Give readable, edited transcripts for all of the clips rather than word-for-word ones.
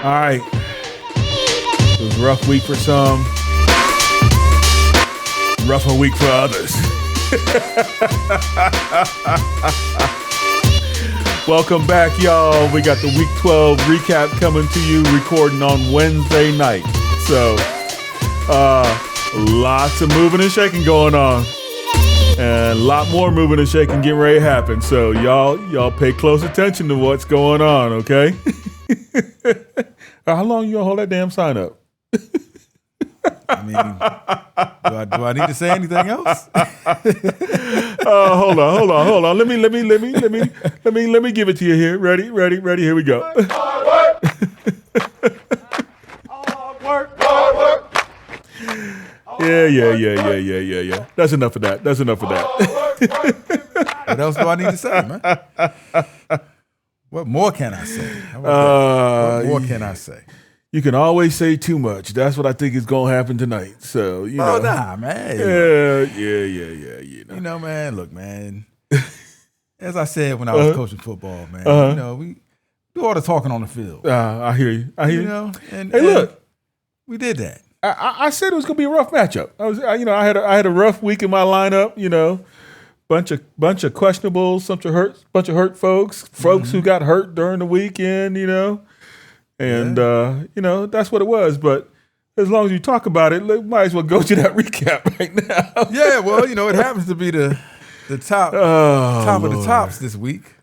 All right. It was a rough week for some. Rougher week for others. Welcome back, y'all. We got the Week 12 recap coming to you, recording on Wednesday night. So, lots of moving and shaking going on. And a lot more moving and shaking getting ready to happen. So, y'all pay close attention to what's going on, okay? How long you gonna hold that damn sign up? I mean, do I need to say anything else? Hold on. Let me give it to you here. Ready. Here we go. Hard work. Yeah. That's enough of that. What else do I need to say, man? What more can I say? What more can I say? You can always say too much. That's what I think is going to happen tonight. So, you know. Oh, nah, man. Yeah. You know, man, look, man. As I said when I was coaching football, man, we do all the talking on the field. I hear you. You know, and look. We did that. I said it was going to be a rough matchup. I had a rough week in my lineup, you know. Bunch of questionables, bunch of hurt folks who got hurt during the weekend, you know. And, that's what it was. But as long as you talk about it, might as well go to that recap right now. Yeah, well, it happens to be the top of the tops this week.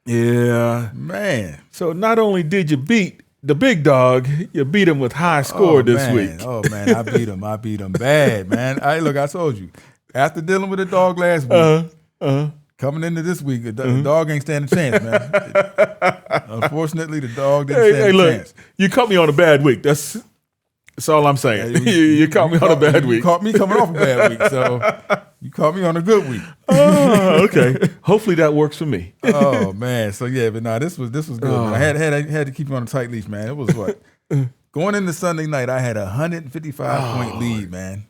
Yeah. Man. So not only did you beat the big dog, you beat him with high score this week. Oh, man, I beat him bad, man. I told you. After dealing with the dog last week, coming into this week, the dog ain't standing a chance, man. Unfortunately, the dog didn't stand a chance. You caught me on a bad week. That's all I'm saying. You caught me on a bad week. You caught me coming off a bad week, so you caught me on a good week. Oh, okay. Hopefully that works for me. Oh man, so yeah, but no, this was good. Man. I had to keep you on a tight leash, man. It was what going into Sunday night. I had a 155-point lead, man.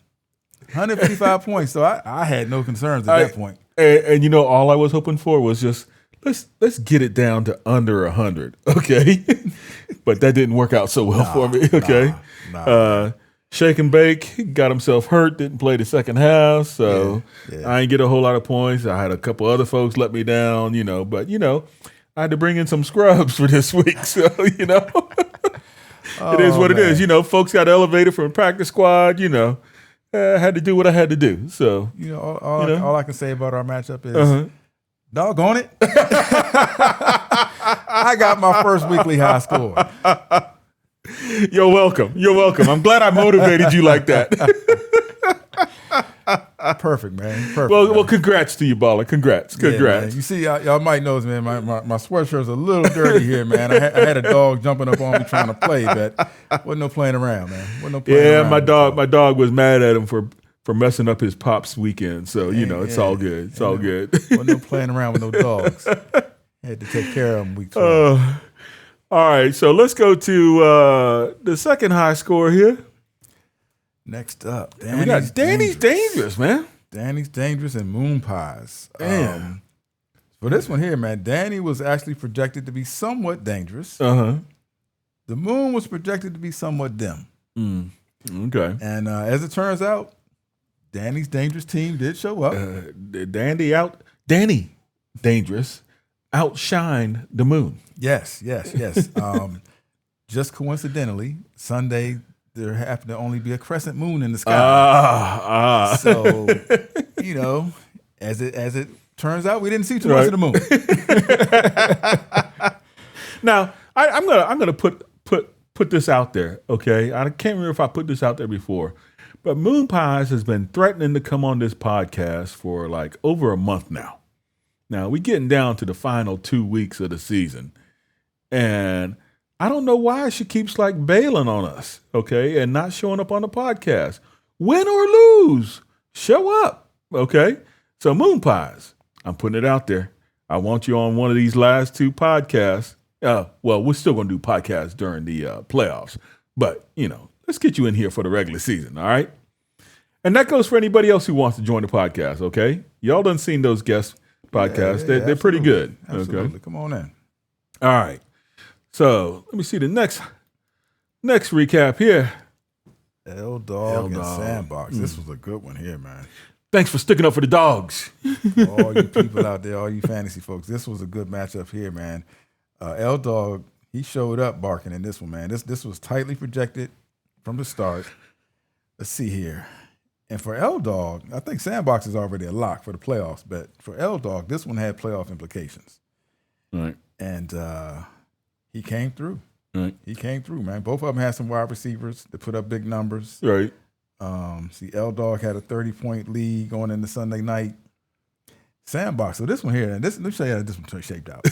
155 points, so I had no concerns at that point. And all I was hoping for was just let's get it down to under 100, okay? But that didn't work out so well for me, okay? Shake and Bake got himself hurt, didn't play the second half, so I didn't get a whole lot of points. I had a couple other folks let me down, but I had to bring in some scrubs for this week, so it is what it is. Folks got elevated from practice squad, I had to do what I had to do. So all I can say about our matchup is, doggone it, I got my first weekly high score. You're welcome. I'm glad I motivated you like that. Perfect, man. Perfect. Well, congrats to you, Baller. Congrats. Yeah, you see, y'all might know, man. My sweatshirt's a little dirty here, man. I had a dog jumping up on me trying to play, but wasn't no playing around, man. My dog was mad at him for messing up his pop's weekend. So it's all good. It's all good. Wasn't no playing around with no dogs. Had to take care of them week 12. All right, so let's go to the second high score here. Next up, we got Danny's Dangerous, man. Danny's Dangerous and Moon Pies. For this one here, man, Danny was actually projected to be somewhat dangerous. The Moon was projected to be somewhat dim. Okay. And as it turns out, Danny's Dangerous team did show up. Danny Dangerous outshined the Moon. Yes. Just coincidentally, Sunday, there happened to only be a crescent moon in the sky. So, as it turns out, we didn't see too much of the moon. Now, I'm gonna put this out there, okay? I can't remember if I put this out there before, but Moon Pies has been threatening to come on this podcast for like over a month now. Now, we're getting down to the final 2 weeks of the season, and I don't know why she keeps like bailing on us, okay, and not showing up on the podcast. Win or lose, show up, okay? So Moon Pies, I'm putting it out there. I want you on one of these last two podcasts. We're still going to do podcasts during the playoffs, but, let's get you in here for the regular season, all right? And that goes for anybody else who wants to join the podcast, okay? Y'all done seen those guest podcasts. They're pretty good. Absolutely. Okay? Come on in. All right. So let me see the next recap here. L-Dog and Sandbox. This was a good one here, man. Thanks for sticking up for the dogs. All you people out there, all you fantasy folks, this was a good matchup here, man. L-Dog, he showed up barking in this one, man. This was tightly projected from the start. Let's see here. And for L-Dog, I think Sandbox is already a lock for the playoffs, but for L-Dog, this one had playoff implications. Right. And he came through. Right. He came through, man. Both of them had some wide receivers that put up big numbers. Right. See, L-Dog had a 30-point lead going into Sunday night. Sandbox. So this one here, and let me show you how this one shaped out.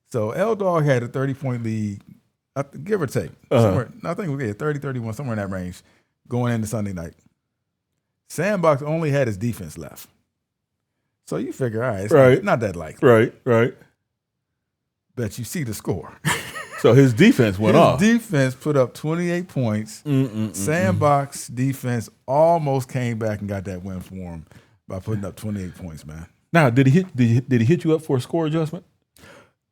So L-Dog had a 30-point lead, give or take. I think we had 30, 31, somewhere in that range going into Sunday night. Sandbox only had his defense left. So you figure, all right, it's not that likely. Right. But you see the score. So his defense went off. His defense put up 28 points. Sandbox defense almost came back and got that win for him by putting up 28 points, man. Now, did he hit you up for a score adjustment?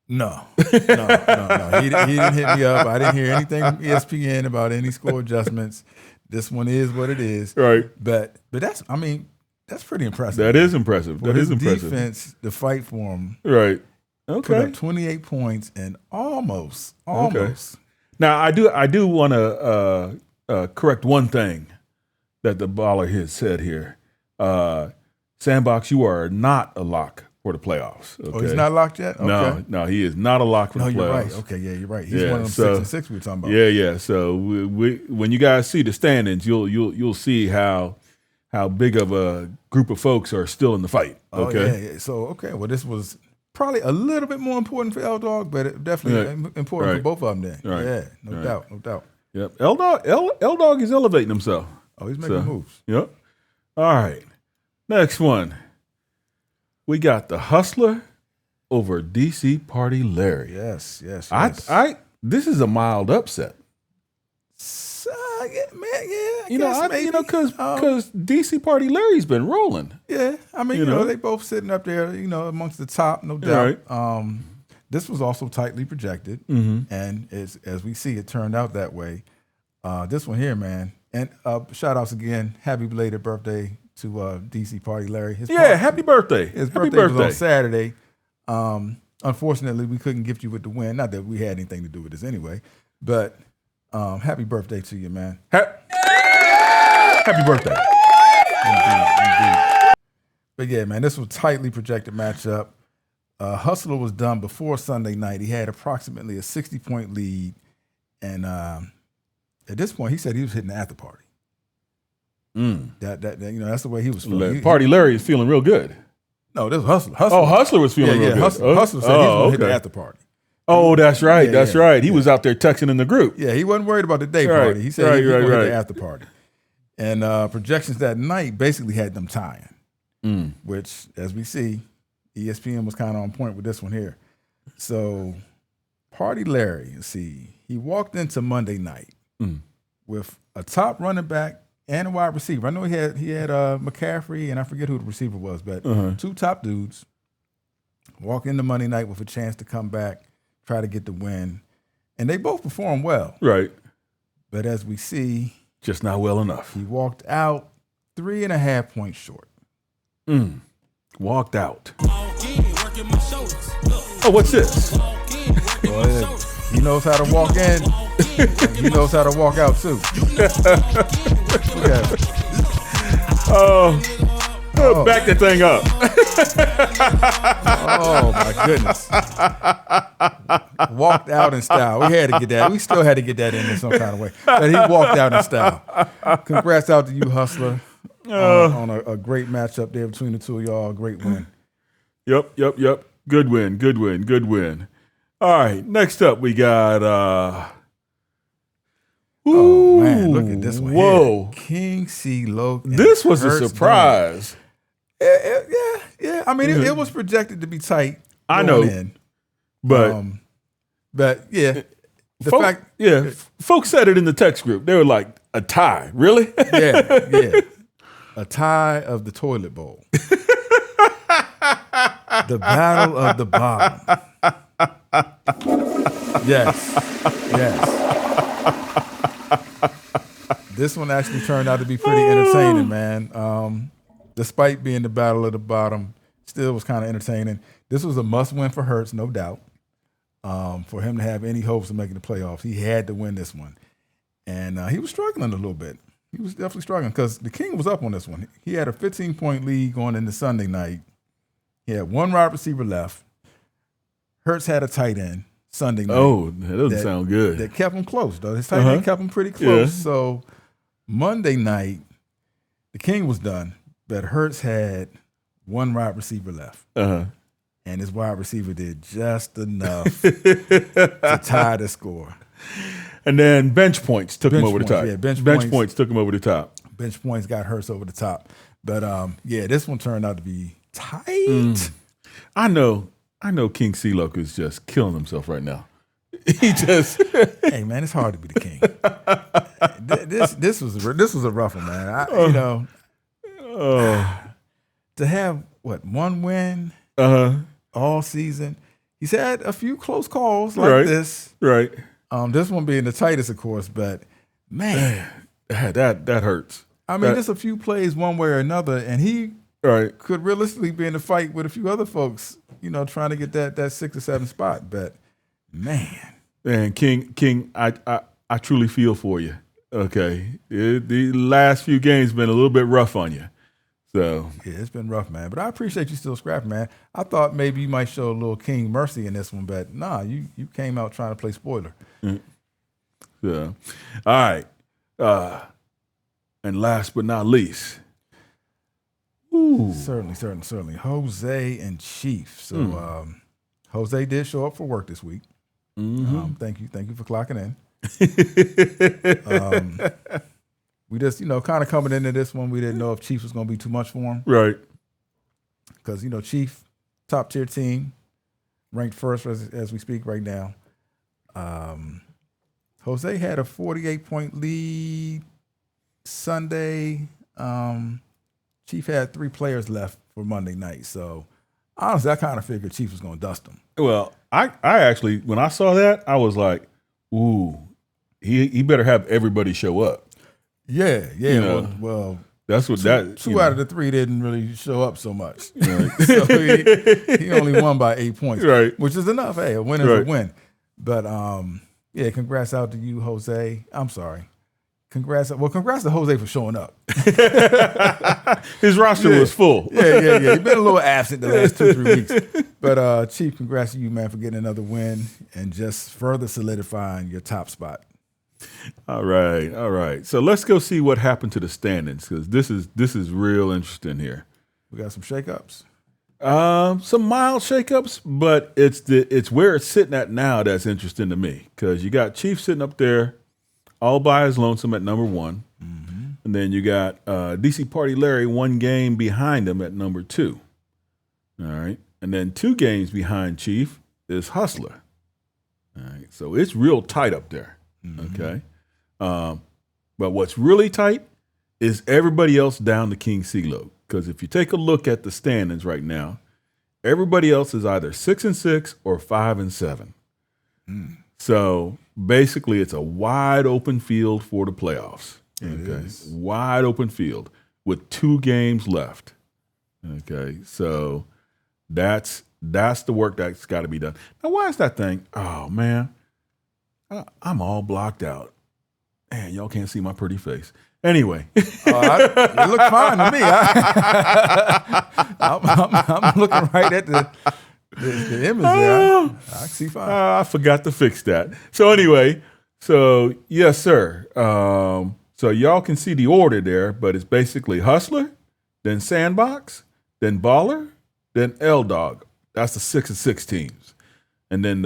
No. He didn't hit me up. I didn't hear anything from ESPN about any score adjustments. This one is what it is. Right. But that's pretty impressive. That is impressive. That is impressive. Defense to fight for him. Right. Okay. Put up 28 points and almost. Okay. Now I do want to correct one thing that the baller has said here. Sandbox, you are not a lock for the playoffs. Okay? Oh, he's not locked yet? Okay. No, he is not a lock for the playoffs. No, you're right. Okay, yeah, you're right. He's one of them 6-6 we were talking about. Yeah. So when you guys see the standings, you'll see how big of a group of folks are still in the fight. Okay. Yeah. So well, this was probably a little bit more important for L-Dog, but definitely important for both of them then. Right. Yeah, no doubt. Yep. L-Dog is elevating himself. Oh, he's making moves. Yep. All right. Next one. We got the Hustler over DC Party Larry. Yes. This is a mild upset. Because DC Party Larry's been rolling. Yeah, I mean, they both sitting up there, amongst the top, no doubt. Right. This was also tightly projected, and as we see, it turned out that way. This one here, man, and shout outs again, happy belated birthday to DC Party Larry. Happy birthday. His birthday was on Saturday. Unfortunately, we couldn't gift you with the win. Not that we had anything to do with this anyway, but happy birthday to you, man. Happy birthday. Indeed. But yeah, man, this was a tightly projected matchup. Hustler was done before Sunday night. He had approximately a 60-point lead. And at this point, he said he was hitting the after party. That that's the way he was feeling. Party Larry is feeling real good. No, this was Hustler. Oh, Hustler was feeling real good. Hustler said he was going to hit the after party. Oh, that's right. That's right. He was out there texting in the group. Yeah, he wasn't worried about the day party. He said he was going to hit the after party. And projections that night basically had them tying, which, as we see, ESPN was kind of on point with this one here. So, Party Larry, he walked into Monday night with a top running back and a wide receiver. I know he had McCaffrey, and I forget who the receiver was, but two top dudes walk into Monday night with a chance to come back, try to get the win, and they both performed well. Right. But as we see, just not well enough. He walked out 3.5 points short. Walked out. Oh, what's this? Well, he knows how to walk in. He knows how to walk out too. Back the thing up. Oh my goodness. Walked out in style. We had to get that. We still had to get that in there some kind of way. But he walked out in style. Congrats out to you, Hustler, on a great matchup there between the two of y'all. A great win. Yep. Good win. All right, next up we got oh man, look at this one. Whoa. Here. King C. Logan. This was a surprise. Yeah. I mean, it was projected to be tight. I know. But yeah. Folks said it in the text group. They were like, a tie. Really? Yeah. A tie of the toilet bowl. The battle of the bottom. Yes. This one actually turned out to be pretty entertaining, man. Despite being the battle of the bottom, still was kind of entertaining. This was a must-win for Hurts, no doubt. For him to have any hopes of making the playoffs, he had to win this one. And he was struggling a little bit. He was definitely struggling because the King was up on this one. He had a 15-point lead going into Sunday night. He had one wide receiver left. Hurts had a tight end Sunday night. Oh, that doesn't sound good. That kept him close, though. His tight end kept him pretty close. Yeah. So Monday night, the King was done, but Hurts had one wide receiver left. And his wide receiver did just enough to tie the score. And then bench points took him over the top. Yeah, bench points took him over the top. Bench points got Hurts over the top. But, yeah, this one turned out to be tight. I know King C-Loc is just killing himself right now. He just hey man, it's hard to be the king. This was a rough one, man. To have one win all season. He's had a few close calls like this. Right. This one being the tightest, of course, but man, that hurts. I mean, just a few plays one way or another, and he could realistically be in the fight with a few other folks, trying to get that 6 or 7 spot. But man, King, I truly feel for you. Okay, the last few games been a little bit rough on you. So yeah, it's been rough, man. But I appreciate you still scrapping, man. I thought maybe you might show a little King mercy in this one, but nah, you came out trying to play spoiler. So, all right. And last but not least, certainly, Jose and Chief. So Jose did show up for work this week. Thank you for clocking in. We just, kind of coming into this one, we didn't know if Chief was going to be too much for him. Right. Because, Chief, top-tier team, ranked first as we speak right now. Jose had a 48-point lead Sunday. Chief had 3 players left for Monday night. So, honestly, I kind of figured Chief was going to dust him. Well, I actually, when I saw that, I was like, ooh, he better have everybody show up. Yeah. Well, that's what two out of the 3 didn't really show up so much. Right. So he only won by 8 points, right? Which is enough. Hey, a win is a win. But yeah, congrats out to you, Jose. I'm sorry. Congrats to Jose for showing up. His roster was full. Yeah. He's been a little absent the last 2-3 weeks. But Chief, congrats to you, man, for getting another win and just further solidifying your top spot. All right. So let's go see what happened to the standings, because this is real interesting here. We got some shakeups. Some mild shakeups, but it's where it's sitting at now that's interesting to me, because you got Chief sitting up there all by his lonesome at number 1, and then you got DC Party Larry 1 game behind him at number 2. All right, and then 2 games behind Chief is Hustler. All right, so it's real tight up there. Okay. But what's really tight is everybody else down to King C-Loc. Because if you take a look at the standings right now, everybody else is either 6-6 or 5-7. So basically, it's a wide open field for the playoffs. Okay. Wide open field with 2 games left. Okay. So that's the work that's got to be done. Now, why is that thing? Oh, man. I'm all blocked out. Man, y'all can't see my pretty face. Anyway. It looked fine to me. I'm looking right at the image there. I can see fine. I forgot to fix that. So anyway, yes, sir. So y'all can see the order there, but it's basically Hustler, then Sandbox, then Baller, then L-Dog. That's the 6-6 teams. And then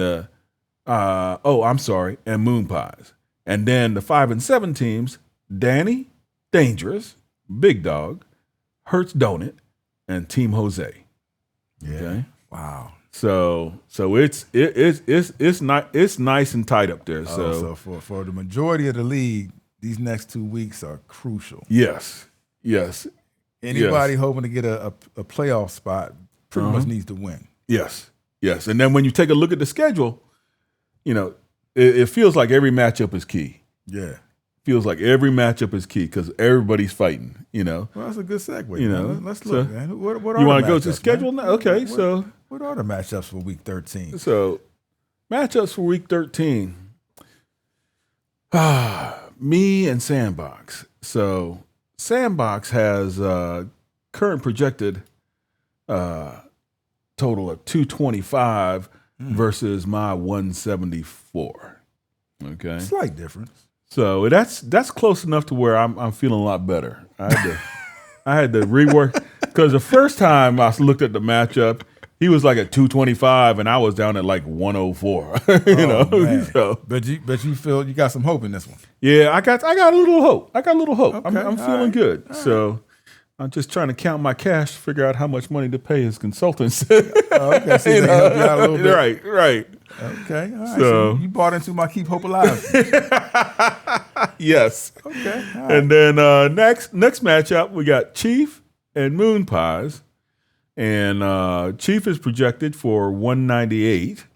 and Moon Pies. And then the 5-7 teams, Danny, Dangerous, Big Dog, Hurts Donut, and Team Jose. Yeah. Okay. Wow. So it's nice and tight up there. So for the majority of the league, these next 2 weeks are crucial. Yes. Anybody hoping to get a playoff spot pretty much needs to win. Yes. And then when you take a look at the schedule, it feels like every matchup is key. Yeah. Feels like every matchup is key because everybody's fighting, Well, that's a good segue. Let's look, man. What are you want to go to schedule now? Okay, what are the matchups for Week 13? So, matchups for Week 13. Me and Sandbox. So, Sandbox has current projected total of 225 versus my 174. Okay, slight difference. So that's close enough to where I'm feeling a lot better. I had to rework because the first time I looked at the matchup, he was like at 225 and I was down at like 104. Man. So, but you feel you got some hope in this one. Yeah, I got a little hope. Okay, I'm feeling right. good. All so. Right. I'm just trying to count my cash to figure out how much money to pay his consultants. Okay, so they help you out a little bit. Right. Okay, all right. So you bought into my Keep Hope Alive. Yes. Okay. All right. And then next matchup, we got Chief and Moon Pies. And Chief is projected for 198,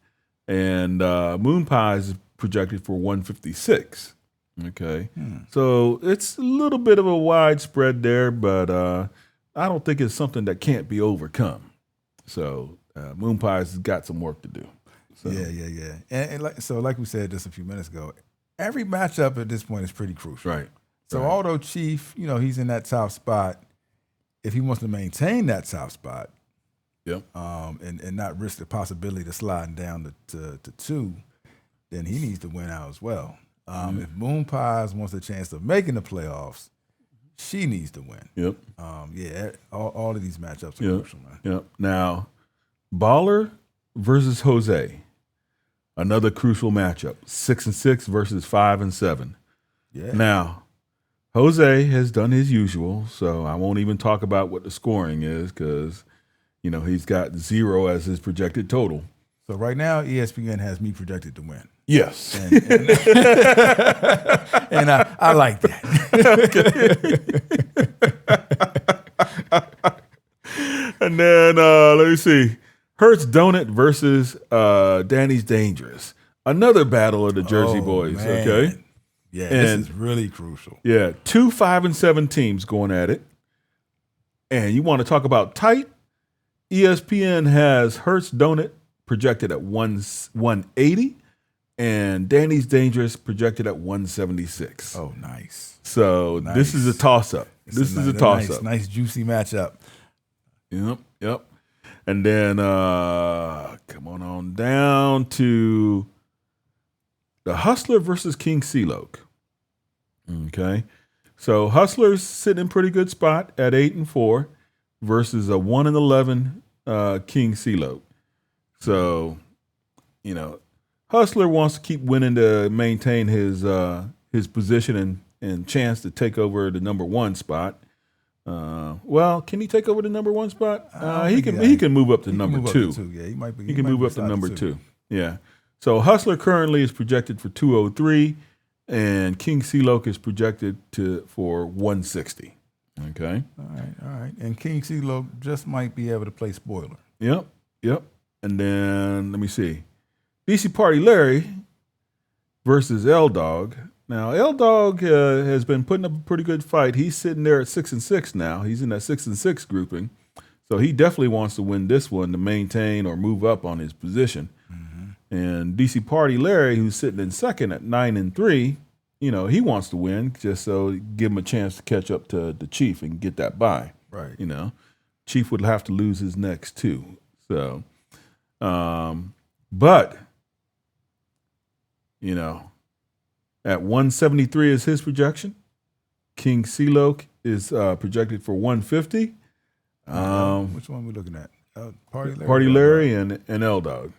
and Moon Pies is projected for 156. Okay, so it's a little bit of a wide spread there, but I don't think it's something that can't be overcome. So Moon Pies has got some work to do. So. Yeah. And like we said just a few minutes ago, every matchup at this point is pretty crucial. Right. So although Chief, he's in that top spot, if he wants to maintain that top spot, yep, and not risk the possibility of sliding down to 2, then he needs to win out as well. If Moon Pies wants a chance of making the playoffs, she needs to win. Yep. All of these matchups are crucial, man. Yep. Now, Baller versus Jose, another crucial matchup. 6-6 versus 5-7. Yeah. Now, Jose has done his usual, so I won't even talk about what the scoring is because, he's got 0 as his projected total. So right now, ESPN has me projected to win. Yes. And I like that. And then, let me see. Hertz Donut versus Danny's Dangerous. Another battle of the Jersey Boys, man. Okay? Yeah, this is really crucial. Yeah, 2 5-7 teams going at it. And you want to talk about tight? ESPN has Hertz Donut projected at 180. And Danny's Dangerous projected at 176. Oh, nice. So This is a toss-up. This is a toss-up. Nice, juicy matchup. Yep. And then come on down to the Hustler versus King Sealoke. Okay. So Hustler's sitting in a pretty good spot at 8-4 versus a 1-11 King Sealoke. So, Hustler wants to keep winning to maintain his position and chance to take over the number 1 spot. Well, can he take over the number 1 spot? He can move up to number 2. Yeah, he might be. He can move up to number 2. Yeah. So Hustler currently is projected for 203, and King Sealoke is projected for 160. Okay. All right. And King Sealoke just might be able to play spoiler. Yep. And then let me see. DC Party Larry versus L-Dog. Now, L-Dog has been putting up a pretty good fight. He's sitting there at 6-6 now. He's in that 6-6 grouping. So he definitely wants to win this one to maintain or move up on his position. Mm-hmm. And DC Party Larry, who's sitting in second at 9-3, he wants to win just so give him a chance to catch up to the Chief and get that bye. Right. Chief would have to lose his next 2. So, but at 173 is his projection. King Sealoke is projected for 150. Which one are we looking at? Party Larry and L-Dog.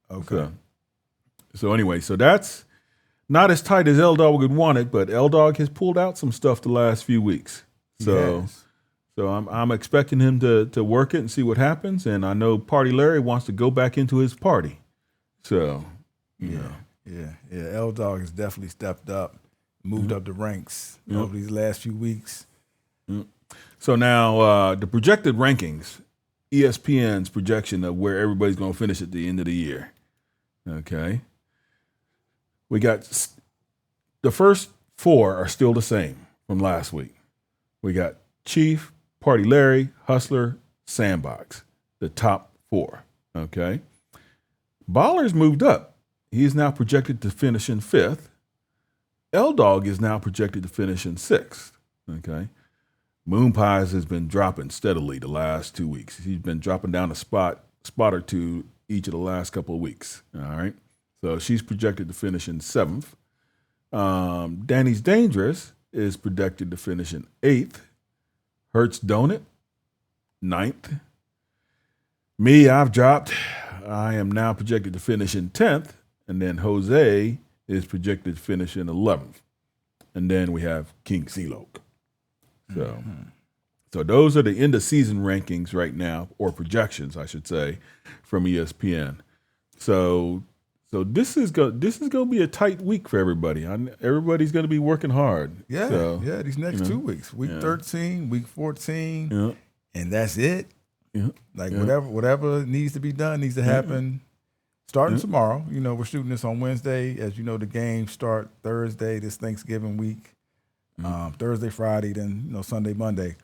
Okay. So anyway, so that's not as tight as L-Dog would want it, but L-Dog has pulled out some stuff the last few weeks. So I'm expecting him to work it and see what happens. And I know Party Larry wants to go back into his party. So, Yeah. L-Dog has definitely stepped up, moved up the ranks over these last few weeks. So now the projected rankings, ESPN's projection of where everybody's going to finish at the end of the year. Okay. We got the first 4 are still the same from last week. We got Chief, Party Larry, Hustler, Sandbox, the top 4. Okay. Baller's moved up. He is now projected to finish in 5th. L-Dog is now projected to finish in 6th. Okay. Moon Pies has been dropping steadily the last 2 weeks. He's been dropping down a spot or two each of the last couple of weeks. All right. So she's projected to finish in 7th. Danny's Dangerous is projected to finish in 8th. Hertz Donut, 9th. Me, I've dropped. I am now projected to finish in 10th. And then Jose is projected to finish in 11th. And then we have King Sealoke. So those are the end of season rankings right now, or projections, I should say, from ESPN. So this is going to be a tight week for everybody. Everybody's going to be working hard. Yeah, so, these next 2 weeks, week 13, week 14, and that's it. Yeah. Like whatever needs to be done needs to happen. Starting tomorrow, we're shooting this on Wednesday. As you know, the games start Thursday, this Thanksgiving week. Thursday, Friday, then Sunday, Monday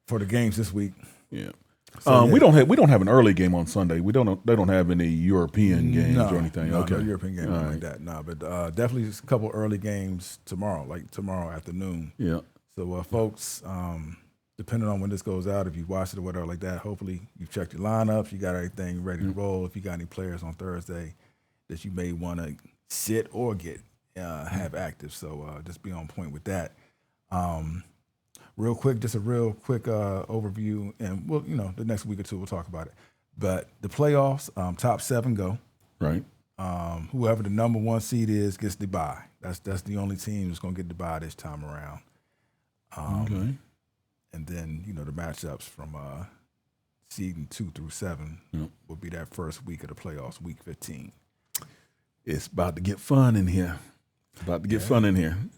for the games this week. Yeah. So, we don't have an early game on Sunday. They don't have any European games or anything. No, okay. No European games like that. No, but definitely just a couple early games tomorrow, like tomorrow afternoon. Yeah. So folks, depending on when this goes out, if you watch it or whatever like that, hopefully you've checked your lineups, you got everything ready to roll. If you got any players on Thursday that you may want to sit or have active, so just be on point with that. Real quick overview, and we'll, the next week or two we'll talk about it. But the playoffs, top 7 go. Right. Whoever the number 1 seed is gets the bye. That's the only team that's gonna get the bye this time around. Okay. And then the matchups from seeding 2 through 7 will be that first week of the playoffs, week 15. It's about to get fun in here.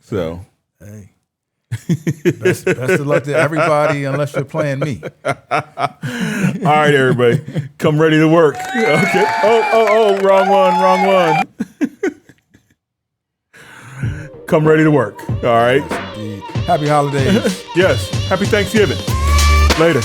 So, hey, best of luck to everybody, unless you're playing me. All right, everybody, come ready to work. Okay. Oh, wrong one. Come ready to work. All right. Yes, indeed. Happy holidays. Yes. Happy Thanksgiving. Later.